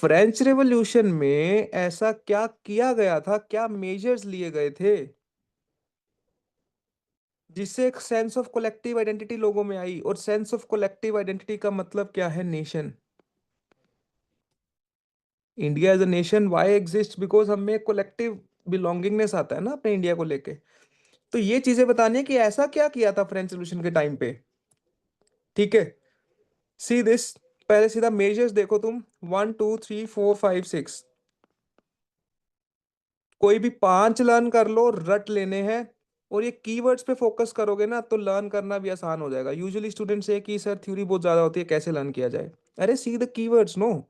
French revolution में ऐसा क्या किया गया था, क्या मेजर्स लिए गए थे जिससे एक सेंस ऑफ कलेक्टिव आइडेंटिटी लोगों में आई? और सेंस ऑफ कलेक्टिव आइडेंटिटी का मतलब क्या है? Nation. India as a nation why exist? Because हम में कलेक्टिव बिलोंगिंगनेस आता है ना अपने इंडिया को लेके। तो ये चीजें बतानी है कि ऐसा क्या किया था फ्रेंच रेवोल्यूशन के टाइम पे। ठीक है, सी दिस। पहले सीधा मेजर्स देखो तुम, 1 2 3 4 5 6। कोई भी 5 लर्न कर लो, रट लेने हैं। और ये कीवर्ड्स पे फोकस करोगे ना तो लर्न करना भी आसान हो जाएगा। यूजुअली स्टूडेंट्स से कि सर थ्योरी बहुत ज्यादा होती है, कैसे लर्न किया जाए? अरे see the keywords, no,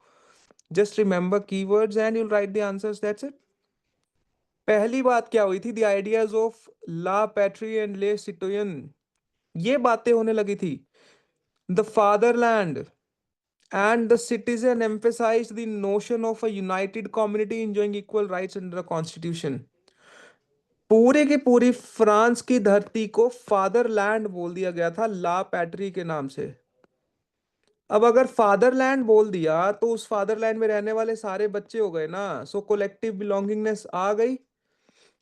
just remember keywords and you'll write the answers, that's it. पहली बात क्या हुई थी? The ideas of la patrie and le citoyen, ये बातें होने लगी थी। The fatherland and the citizen emphasized the notion of a united community enjoying equal rights under a constitution। पूरे की पूरी फ्रांस की धरती को फादरलैंड बोल दिया गया था ला पैट्री के नाम से। अब अगर फादरलैंड बोल दिया तो उस फादरलैंड में रहने वाले सारे बच्चे हो गए ना, सो कोलेक्टिव बिलोंगिंगनेस आ गई।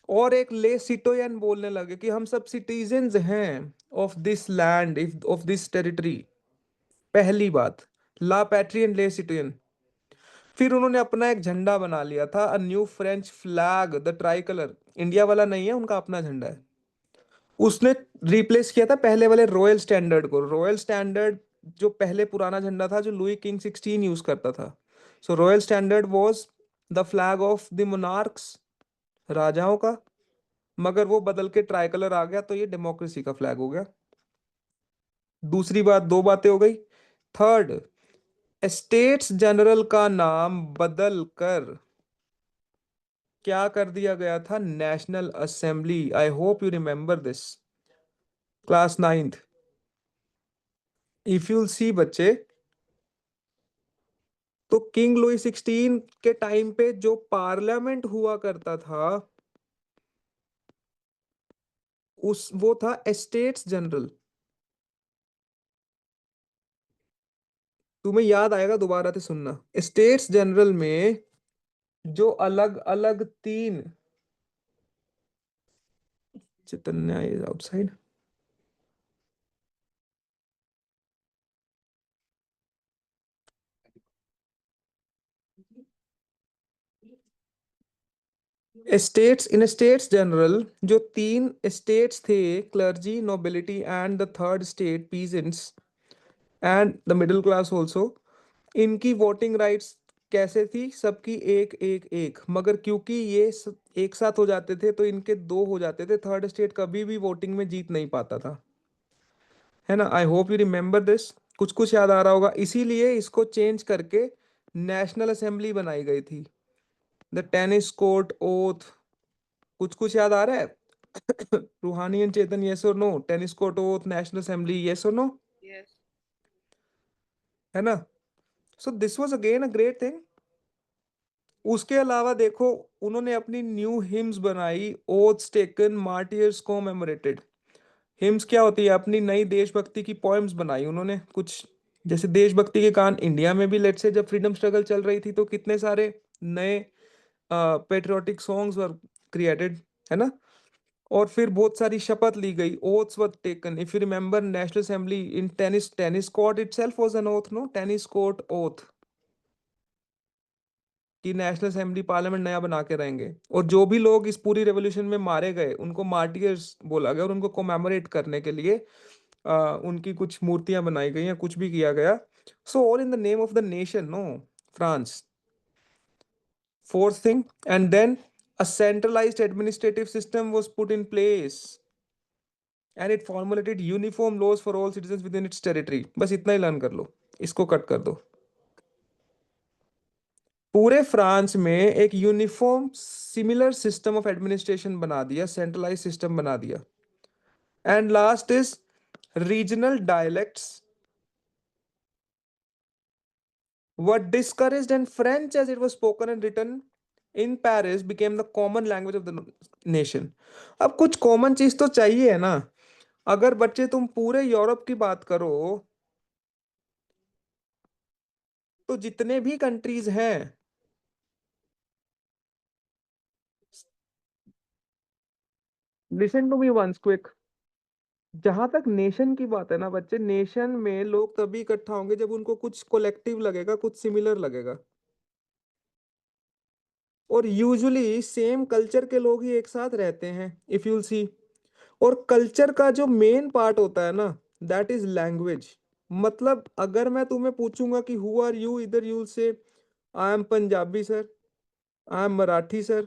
और एक ले सिटोयन बोलने लगे कि हम सब सिटीजन्स हैं of this land, of this territory. पहली बात, ला पैट्री एंड ले सिटोयन। फिर उन्होंने अपना एक झंडा बना लिया था, a new French flag, the try colour. India वाला नहीं है, उनका अपना झंडा है। उसने रिप्लेस किया था पहले वाले रॉयल स्टैंडर्ड को। रॉयल स्टैंडर्ड जो पहले पुराना झंडा था, जो लुई किंग 16 यूज करता था। So royal standard was the flag of the monarchs, राजाओं का। मगर वो बदल के ट्राई कलर आ गया, तो ये डेमोक्रेसी का फ्लैग हो गया। दूसरी बात, दो बातें हो गई। थर्ड, स्टेट्स जनरल का नाम बदल कर क्या कर दिया गया था? National assembly. I hope you remember this, class 9th। If you see बच्चे, तो किंग लुई 16 के टाइम पे जो पार्लियामेंट हुआ करता था, उस वो था स्टेट्स जनरल। तुम्हें याद आएगा, दोबारा से सुनना। स्टेट्स जनरल में जो अलग अलग तीन, Chaitanya is outside. States, in states general जो तीन स्टेट्स थे, clergy, nobility and the third state peasants and the middle class also, इनकी वोटिंग राइट्स कैसे थी? सबकी एक एक एक। मगर क्योंकि ये एक साथ हो जाते थे तो इनके दो हो जाते थे, थर्ड स्टेट कभी भी वोटिंग में जीत नहीं पाता था। है ना? आई होप यू रिमेंबर दिस। कुछ कुछ याद आ रहा होगा। इसीलिए इसको चेंज करके नेशनल असेंबली बनाई गई थी। द टेनिस कोर्ट ओथ, कुछ कुछ याद आ रहा है? रूहानी एंड चेतन, यस और no? Tennis court oath, national assembly, yes और नो? Yes. है ना? So this was again a great thing. उसके अलावा देखो, उन्होंने अपनी न्यू हिम्स बनाई, oaths taken, martyrs commemorated. Hymns क्या होती है? अपनी नई देशभक्ति की पोएम्स बनाई उन्होंने कुछ। जैसे देशभक्ति के गान इंडिया में भी, लेट से जब फ्रीडम स्ट्रगल चल रही थी तो कितने सारे नए पेट्रियोटिक सॉन्ग्स वर क्रिएटेड, है ना? और फिर बहुत सारी शपथ ली गई, oaths were taken. If you remember, national assembly in tennis, tennis court itself was an oath, no? Tennis court oath, कि नेशनल असेंबली पार्लियामेंट नया बना के रहेंगे। और जो भी लोग इस पूरी रेवोल्यूशन में मारे गए उनको मार्टियर्स बोला गया, और उनको कोमेमोरेट करने के लिए उनकी कुछ मूर्तियां बनाई गई हैं, कुछ भी किया गया। So all in the name of the nation, no? France. Fourth thing, and then a centralized administrative system was put in place and it formulated uniform laws for all citizens within its territory। बस इतना ही learn कर लो, इसको cut कर दो। पूरे France में एक uniform similar system of administration बना दिया, सेंट्रलाइज सिस्टम बना दिया। And last is regional dialects were discouraged and French as it was spoken and written in Paris became the common language of the nation। अब कुछ common चीज तो चाहिए है ना। अगर बच्चे तुम पूरे यूरोप की बात करो तो जितने भी कंट्रीज हैं listen to me once quick. जहां तक नेशन की बात है ना बच्चे, नेशन में लोग तभी इकट्ठा होंगे जब उनको कुछ कोलेक्टिव लगेगा, कुछ सिमिलर लगेगा। और यूजुअली सेम कल्चर के लोग ही एक साथ रहते हैं, इफ यूल सी। और कल्चर का जो मेन पार्ट होता है ना, दैट इज लैंग्वेज। मतलब अगर मैं तुम्हें पूछूंगा कि हु आर यू, इधर यूल से I am Punjabi sir, I am Marathi sir,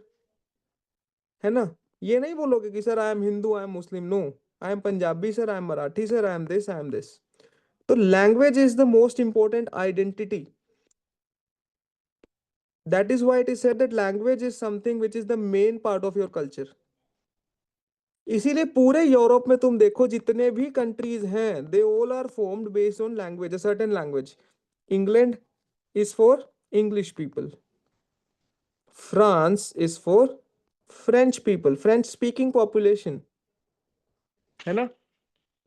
है ना। ये नहीं बोलोगे कि sir I am Hindu, I am Muslim, no. I am Punjabi sir, I am Marathi sir, I am this, I am this. तो language is the most important identity. That is why it is said that language is something which is the main part of your culture. इसीलिए पूरे Europe में तुम देखो जितने भी countries हैं, they all are formed based on language, a certain language. England is for English people, France is for French people, French speaking population, है ना।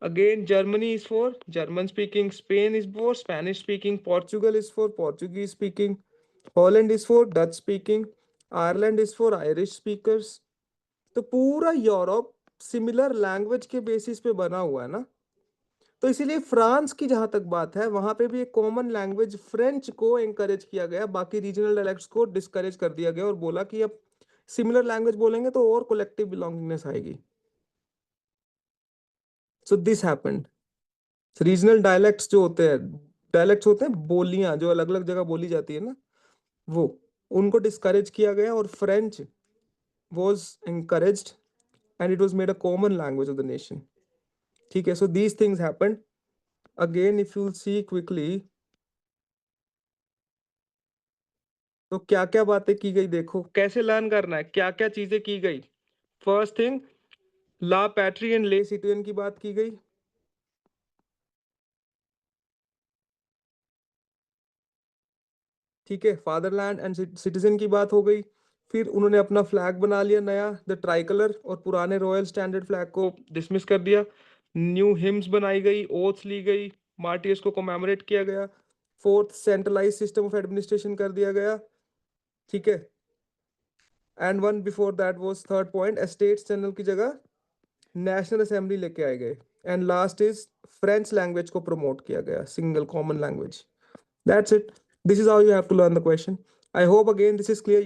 Again Germany is for German speaking, Spain is for Spanish speaking, Portugal is for Portuguese speaking, Holland is for Dutch speaking, Ireland is for Irish speakers. तो पूरा Europe similar language के basis पे बना हुआ है ना। तो इसीलिए फ्रांस की जहां तक बात है, वहां पे भी एक कॉमन लैंग्वेज फ्रेंच को एंकरेज किया गया, बाकी रीजनल डायलेक्ट्स को डिस्करेज कर दिया गया और बोला कि अब सिमिलर लैंग्वेज बोलेंगे तो और कलेक्टिव बिलोंगिंगनेस आएगी। So this happened. Regional dialects जो होते हैं, डायलेक्ट्स होते हैं बोलियां जो अलग अलग जगह बोली जाती है ना, वो उनको डिस्करेज किया गया और French was encouraged and it was made a common language of the nation। ठीक है, so these things happened. Again if you see quickly, तो क्या क्या बातें की गई, देखो कैसे लर्न करना है, क्या क्या चीजें की गई। First thing, La patrie and ले सिटिजन की बात की गई। ठीक है, फादरलैंड एंड सिटीजन की बात हो गई। फिर उन्होंने अपना फ्लैग बना लिया नया, द ट्राई कलर, और पुराने रॉयल स्टैंडर्ड फ्लैग को डिसमिस कर दिया। न्यू हिम्स बनाई गई, ओथ्स ली गई, मार्टियर्स को कमेमोरेट किया गया। Fourth, centralize system of administration कर दिया गया। ठीक है, and one before that was third point, states general की जगह नेशनल असेंबली लेके आए गए। And last is French language को प्रमोट किया गया, single common language. That's it. This is how you have to learn the question. I hope again this is clear.